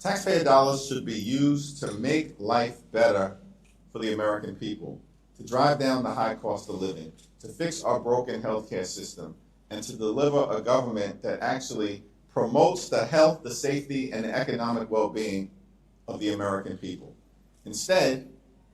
Taxpayer dollars should be used to make life better for the American people, to drive down the high cost of living, to fix our broken healthcare system, and to deliver a government that actually promotes the health, the safety, and the economic well-being of the American people. Instead,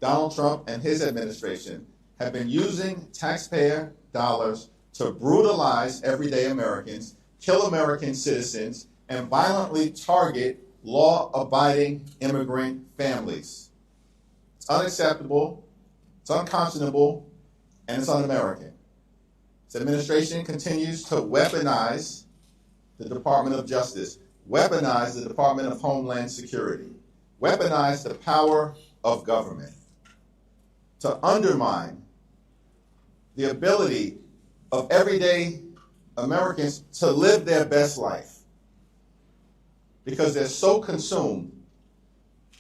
Donald Trump and his administration have been using taxpayer dollars to brutalize everyday Americans, kill American citizens, and violently target law-abiding immigrant families. It's unacceptable, it's unconscionable, and it's un-American. This administration continues to weaponize the Department of Justice, weaponize the Department of Homeland Security, weaponize the power of government to undermine the ability of everyday Americans to live their best life because they're so consumed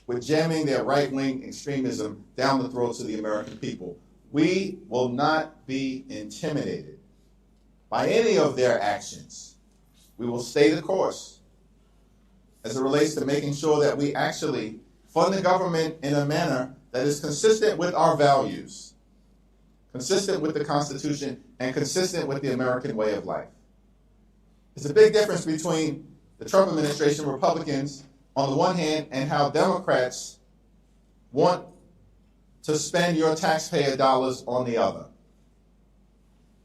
with jamming their right-wing extremism down the throats of the American people. We will not be intimidated by any of their actions. We will stay the course as it relates to making sure that we actually fund the government in a manner that is consistent with our values, consistent with the Constitution, and consistent with the American way of life. There's a big difference between the Trump administration, Republicans, on the one hand, and how Democrats want to spend your taxpayer dollars on the other.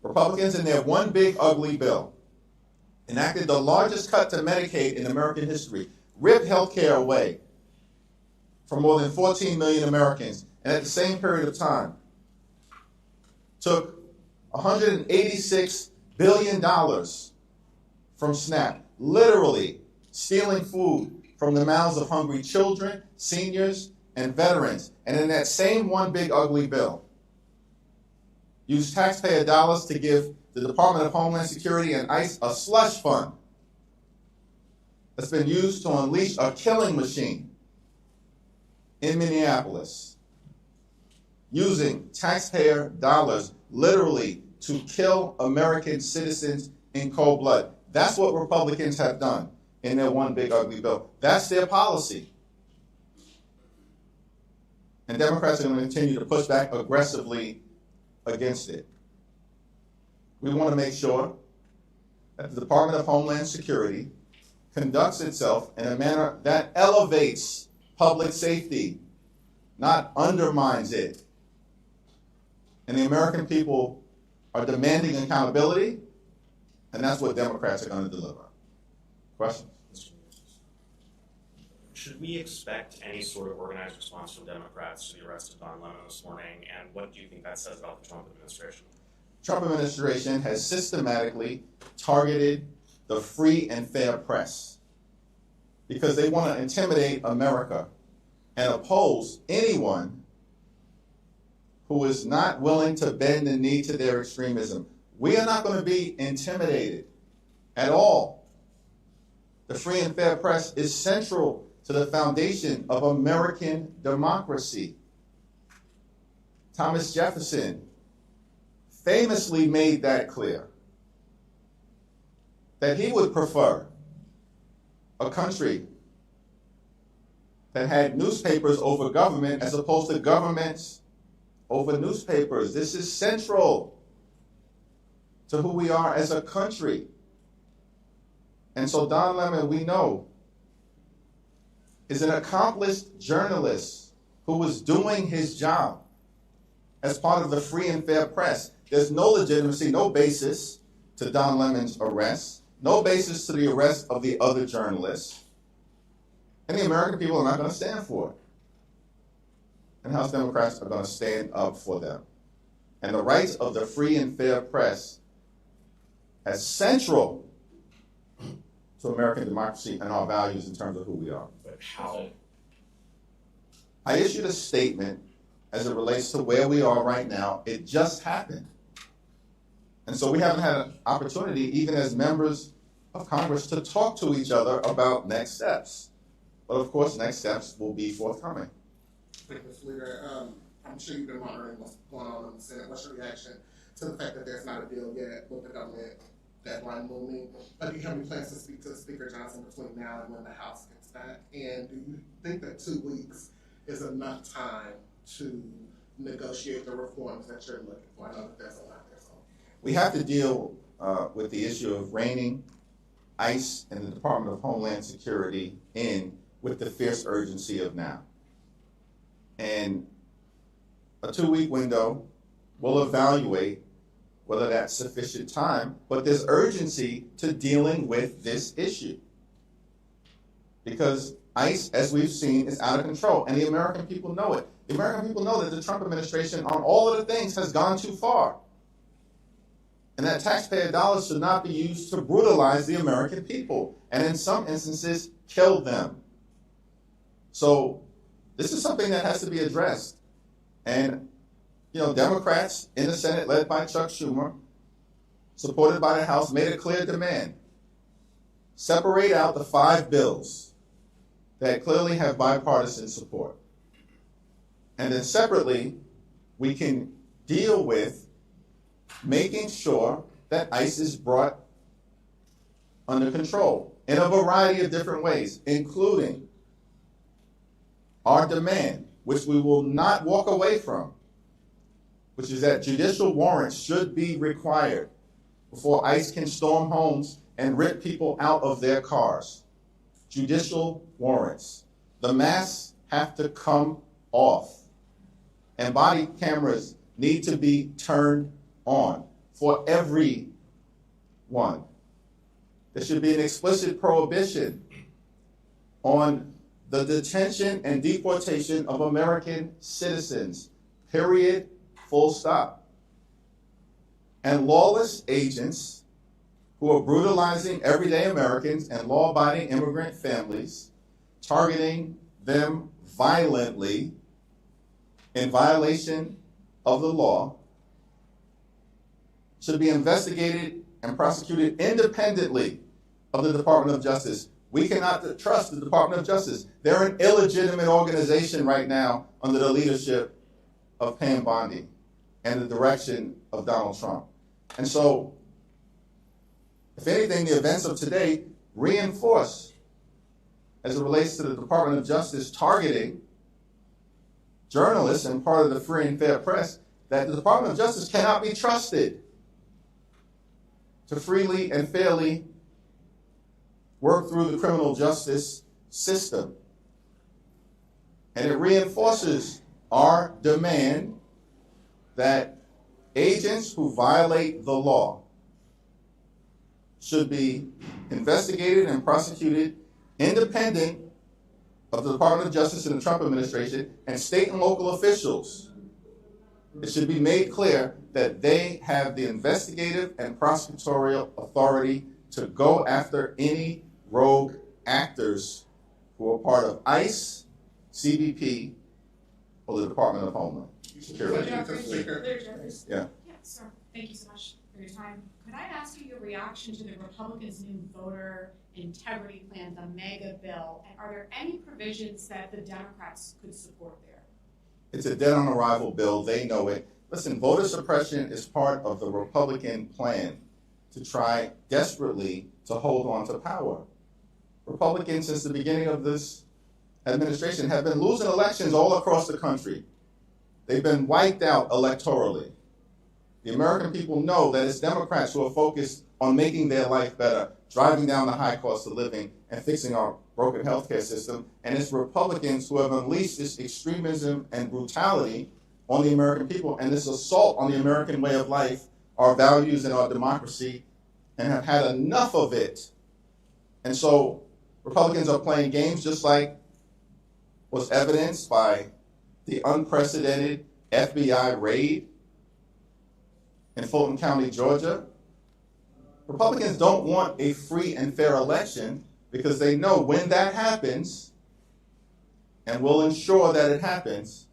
Republicans, in their one big ugly bill, enacted the largest cut to Medicaid in American history, ripped health care away from more than 14 million Americans, and at the same period of time, took $186 billion from SNAP, literally stealing food from the mouths of hungry children, seniors, and veterans. And in that same one big ugly bill, used taxpayer dollars to give the Department of Homeland Security and ICE a slush fund that's been used to unleash a killing machine in Minneapolis, using taxpayer dollars literally to kill American citizens in cold blood. That's what Republicans have done in their one big ugly bill. That's their policy. And Democrats are going to continue to push back aggressively against it. We want to make sure that the Department of Homeland Security conducts itself in a manner that elevates public safety, not undermines it. And the American people are demanding accountability, and that's what Democrats are going to deliver. Questions? Should we expect any sort of organized response from Democrats to the arrest of Don Lemon this morning, and what do you think that says about the Trump administration? Trump administration has systematically targeted the free and fair press because they want to intimidate America and oppose anyone who is not willing to bend the knee to their extremism. We are not going to be intimidated at all. The free and fair press is central to the foundation of American democracy. Thomas Jefferson famously made that clear, that he would prefer a country that had newspapers over government as opposed to governments over newspapers. This is central to who we are as a country. And so Don Lemon, we know, is an accomplished journalist who was doing his job as part of the free and fair press. There's no legitimacy, no basis to Don Lemon's arrest, no basis to the arrest of the other journalists. And the American people are not going to stand for it. And House Democrats are going to stand up for them. And the rights of the free and fair press as central to American democracy and our values in terms of who we are. But how? I issued a statement as it relates to where we are right now. It just happened. And so we haven't had an opportunity, even as members of Congress, to talk to each other about next steps. But of course, next steps will be forthcoming. Thank you, Mr. Leader. I'm sure you've been monitoring what's going on in the Senate. What's your reaction to the fact that there's not a bill yet with the government deadline looming? Do you have any plans to speak to Speaker Johnson between now and when the House gets that? And do you think that 2 weeks is enough time to negotiate the reforms that you're looking for? I know that there's a lot there. So. We have to deal with the issue of reining ICE and the Department of Homeland Security in with the fierce urgency of now. And a 2-week window will evaluate whether that's sufficient time, but there's urgency to dealing with this issue. Because ICE, as we've seen, is out of control, and the American people know it. The American people know that the Trump administration on all of the things has gone too far. And that taxpayer dollars should not be used to brutalize the American people, and in some instances, kill them. So this is something that has to be addressed. And, you know, Democrats in the Senate, led by Chuck Schumer, supported by the House, made a clear demand. Separate out the 5 bills that clearly have bipartisan support. And then separately, we can deal with making sure that ICE is brought under control in a variety of different ways, including our demand, which we will not walk away from, which is that judicial warrants should be required before ICE can storm homes and rip people out of their cars. Judicial warrants. The masks have to come off. And body cameras need to be turned on for everyone. There should be an explicit prohibition on the detention and deportation of American citizens, period, full stop. And lawless agents who are brutalizing everyday Americans and law-abiding immigrant families, targeting them violently in violation of the law, should be investigated and prosecuted independently of the Department of Justice. We cannot trust the Department of Justice. They're an illegitimate organization right now under the leadership of Pam Bondi and the direction of Donald Trump. And so, if anything, the events of today reinforce, as it relates to the Department of Justice targeting journalists and part of the free and fair press, that the Department of Justice cannot be trusted to freely and fairly work through the criminal justice system. And it reinforces our demand that agents who violate the law should be investigated and prosecuted independent of the Department of Justice and the Trump administration, and state and local officials. It should be made clear that they have the investigative and prosecutorial authority to go after any rogue actors who are part of ICE, CBP, or the Department of Homeland Security. Yeah, sir. Thank you so much for your time. Could I ask you your reaction to the Republicans' new voter integrity plan, the mega bill, and are there any provisions that the Democrats could support there? It's a dead-on-arrival bill. They know it. Listen, voter suppression is part of the Republican plan to try desperately to hold on to power. Republicans, since the beginning of this administration, have been losing elections all across the country. They've been wiped out electorally. The American people know that it's Democrats who are focused on making their life better, driving down the high cost of living, and fixing our broken healthcare system. And it's Republicans who have unleashed this extremism and brutality on the American people and this assault on the American way of life, our values and our democracy, and have had enough of it. And so Republicans are playing games, just like was evidenced by the unprecedented FBI raid in Fulton County, Georgia. Republicans don't want a free and fair election because they know when that happens, and will ensure that it happens,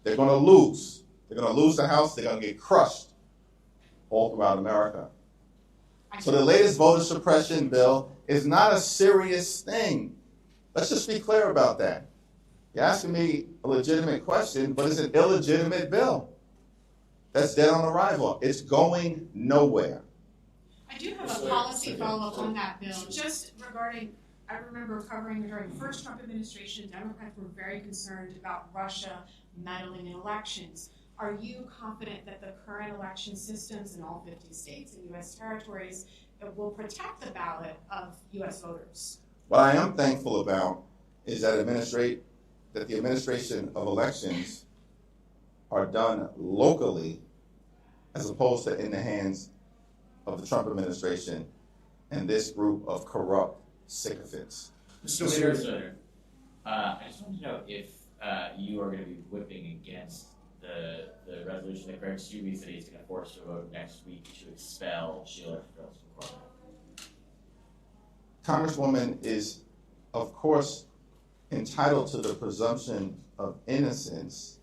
they're going to lose. They're going to lose the House. They're going to get crushed all throughout America. So the latest voter suppression bill is not a serious thing. Let's just be clear about that. You're asking me a legitimate question, but it's an illegitimate bill. That's dead on arrival. It's going nowhere. I do have a policy follow-up on that bill, just regarding I remember covering during the first Trump administration, Democrats were very concerned about Russia meddling in elections. Are you confident that the current election systems in all 50 states and U.S. territories will protect the ballot of U.S. voters? What I am thankful about is that the administration of elections are done locally as opposed to in the hands of the Trump administration and this group of corrupt sycophants. Mr. Leader, I just want to know if you are going to be whipping against the resolution that Greg Steube said he's going to force to vote next week to expel Sheila Fields from Parliament. Congresswoman is, of course, entitled to the presumption of innocence.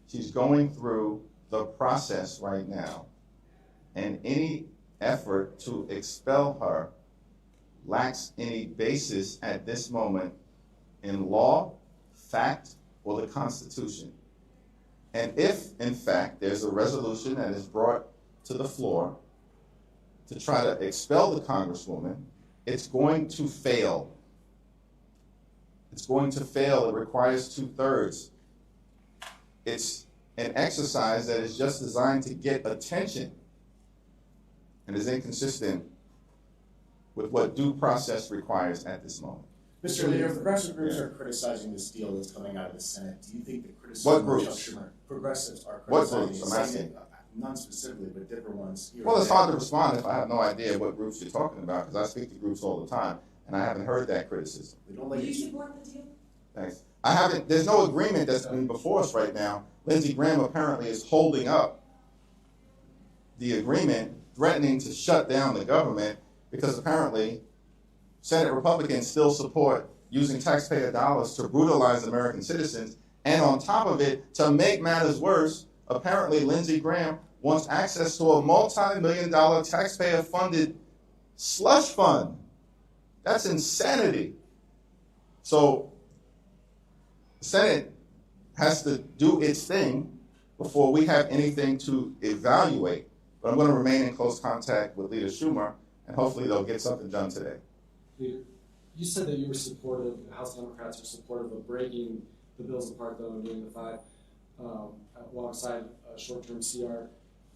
She's going through the process right now, and any effort to expel her lacks any basis at this moment in law, fact, or the Constitution. And if, in fact, there's a resolution that is brought to the floor to try to expel the Congresswoman, it's going to fail. It's going to fail. It requires 2/3. It's an exercise that is just designed to get attention and is inconsistent with what due process requires at this moment. Mr. Leader, progressive groups are criticizing this deal that's coming out of the Senate. Do you think the criticism What of groups? Chuck Schumer, progressives are What criticizing groups? it, I'm saying asking. that, none specifically, but different ones here. Well, and it's there. hard to respond if I have no idea what groups you're talking about, because I speak to groups all the time, and I haven't heard that criticism. They don't like Do you it. support the deal? Thanks. I haven't, there's no agreement that's been before us right now. Lindsey Graham apparently is holding up the agreement, threatening to shut down the government, because apparently Senate Republicans still support using taxpayer dollars to brutalize American citizens. And on top of it, to make matters worse, apparently Lindsey Graham wants access to a multi-million-dollar taxpayer-funded slush fund. That's insanity. So the Senate has to do its thing before we have anything to evaluate. But I'm going to remain in close contact with Leader Schumer, and hopefully they'll get something done today. Leader, you said that you were supportive, the House Democrats are supportive of breaking the bills apart, though, and doing the 5 alongside a short-term CR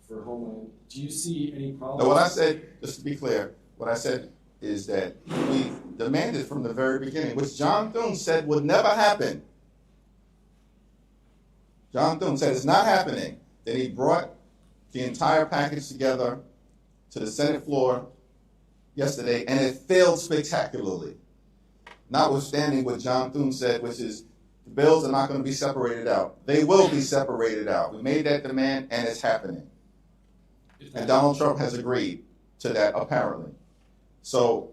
for Homeland. Do you see any problems? Now, what I said, just to be clear, what I said is that we demanded from the very beginning, which John Thune said would never happen. John Thune said it's not happening. Then he brought the entire package together to the Senate floor yesterday, and it failed spectacularly. Notwithstanding what John Thune said, which is the bills are not going to be separated out. They will be separated out. We made that demand, and it's happening. And Donald Trump has agreed to that, apparently. So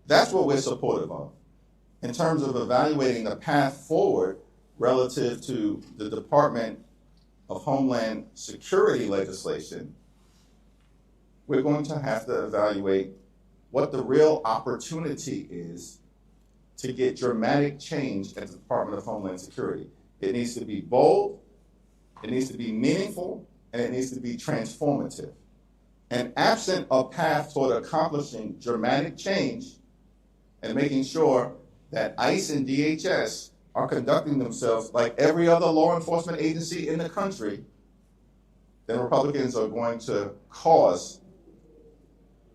that's what we're supportive of. In terms of evaluating the path forward relative to the Department of Homeland Security legislation, we're going to have to evaluate what the real opportunity is to get dramatic change at the Department of Homeland Security. It needs to be bold, it needs to be meaningful, and it needs to be transformative. And absent a path toward accomplishing dramatic change and making sure that ICE and DHS are conducting themselves like every other law enforcement agency in the country, then Republicans are going to cause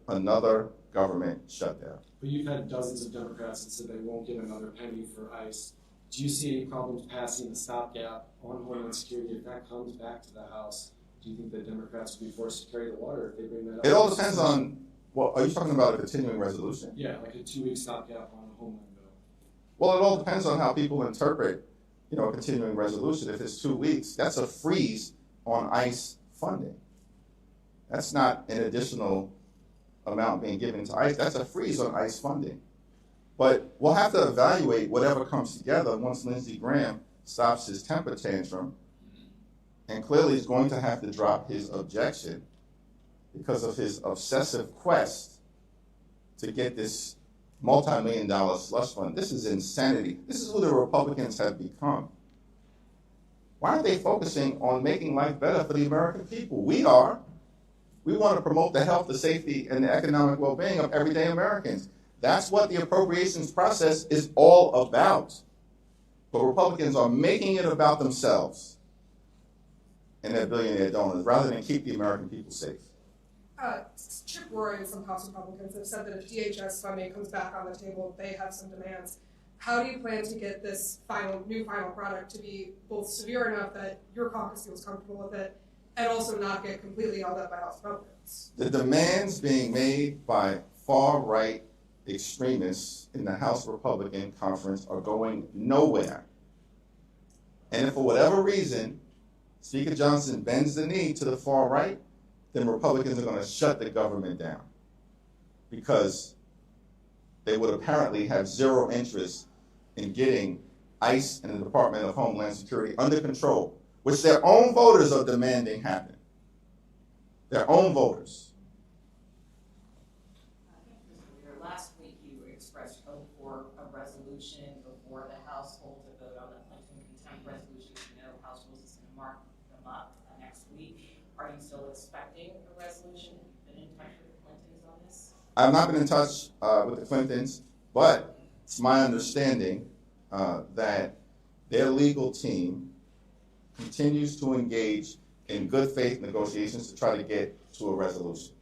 another government shutdown. But you've had dozens of Democrats that said they won't give another penny for ICE. Do you see any problems passing the stopgap on Homeland Security if that comes back to the House? Do you think that Democrats will be forced to carry the water if they bring that up? It all depends on, well, are you talking about a continuing resolution? Yeah, like a 2-week stopgap on a Homeland bill. Well, it all depends on how people interpret, a continuing resolution. If it's 2 weeks, that's a freeze on ICE funding. That's not an additional amount being given to ICE. That's a freeze on ICE funding. But we'll have to evaluate whatever comes together once Lindsey Graham stops his temper tantrum, and clearly he's going to have to drop his objection because of his obsessive quest to get this multi-million-dollar slush fund. This is insanity. This is who the Republicans have become. Why aren't they focusing on making life better for the American people? We are. We want to promote the health, the safety, and the economic well-being of everyday Americans. That's what the appropriations process is all about. But Republicans are making it about themselves and their billionaire donors rather than keep the American people safe. Chip Roy and some House Republicans have said that if DHS funding comes back on the table, they have some demands. How do you plan to get this new final product to be both severe enough that your caucus feels comfortable with it and also not get completely held up by House Republicans? The demands being made by far-right extremists in the House Republican Conference are going nowhere. And if for whatever reason Speaker Johnson bends the knee to the far right, then Republicans are going to shut the government down because they would apparently have zero interest in getting ICE and the Department of Homeland Security under control, which their own voters are demanding happen. Their own voters. Last week you expressed hope for a resolution before the House holds a vote on the Clinton contempt resolution. You know, House rules is going to mark them up next week. Are you still expecting a resolution? Have you been in touch with the Clintons on this? I've not been in touch with the Clintons, but it's my understanding that their legal team continues to engage in good faith negotiations to try to get to a resolution.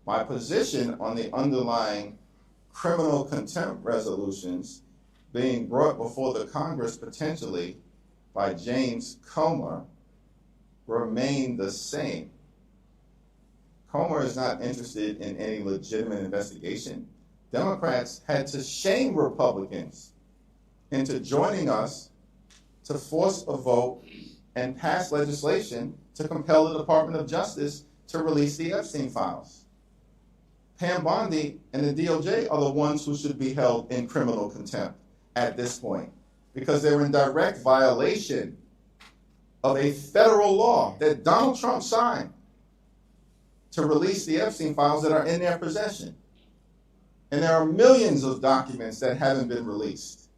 My position on the underlying criminal contempt resolutions being brought before the Congress potentially by James Comer remain the same. Comer is not interested in any legitimate investigation. Democrats had to shame Republicans into joining us to force a vote and pass legislation to compel the Department of Justice to release the Epstein files. Pam Bondi and the DOJ are the ones who should be held in criminal contempt at this point because they're in direct violation of a federal law that Donald Trump signed to release the Epstein files that are in their possession. And there are millions of documents that haven't been released.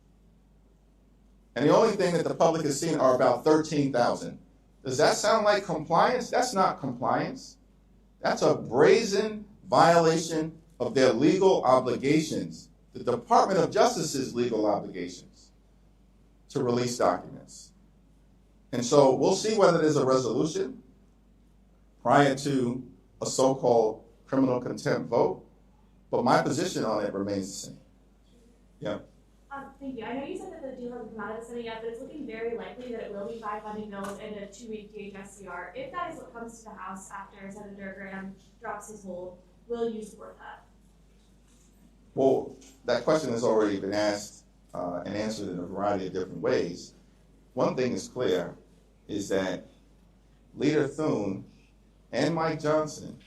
And the only thing that the public has seen are about 13,000. Does that sound like compliance? That's not compliance. That's a brazen violation of their legal obligations, the Department of Justice's legal obligations to release documents. And so we'll see whether there's a resolution prior to a so-called criminal contempt vote, but my position on it remains the same. Yeah. Thank you. I know you said that the deal hasn't come out of the Senate yet, but it's looking very likely that it will be 5 funding bills and a 2-week DHS CR. If that is what comes to the House after Senator Graham drops his hold, will you support that? Well, that question has already been asked and answered in a variety of different ways. One thing is clear, is that Leader Thune and Mike Johnson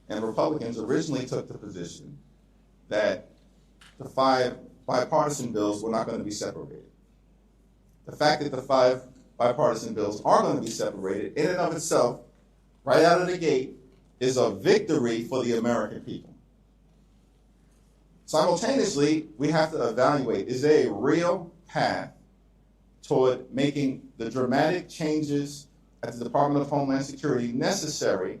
and Republicans originally took the position that the 5 bipartisan bills were not going to be separated. The fact that the 5 bipartisan bills are going to be separated in and of itself, right out of the gate, is a victory for the American people. Simultaneously, we have to evaluate, is there a real path toward making the dramatic changes at the Department of Homeland Security necessary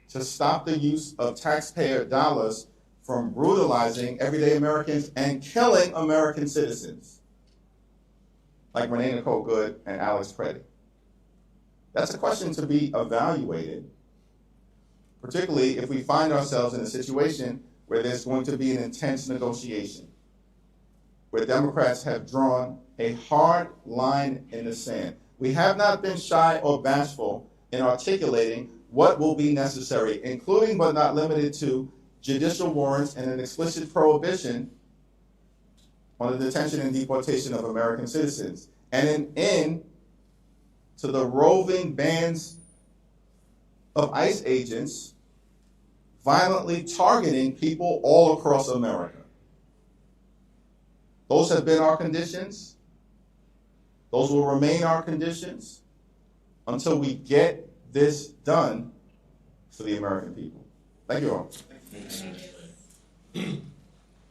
to stop the use of taxpayer dollars from brutalizing everyday Americans and killing American citizens, like Renee Nicole Good and Alex Preddy? That's a question to be evaluated, particularly if we find ourselves in a situation where there's going to be an intense negotiation, where Democrats have drawn a hard line in the sand. We have not been shy or bashful in articulating what will be necessary, including but not limited to judicial warrants and an explicit prohibition on the detention and deportation of American citizens, and an end to the roving bands of ICE agents violently targeting people all across America. Those have been our conditions. Those will remain our conditions until we get this done for the American people. Thank you all. Thank you.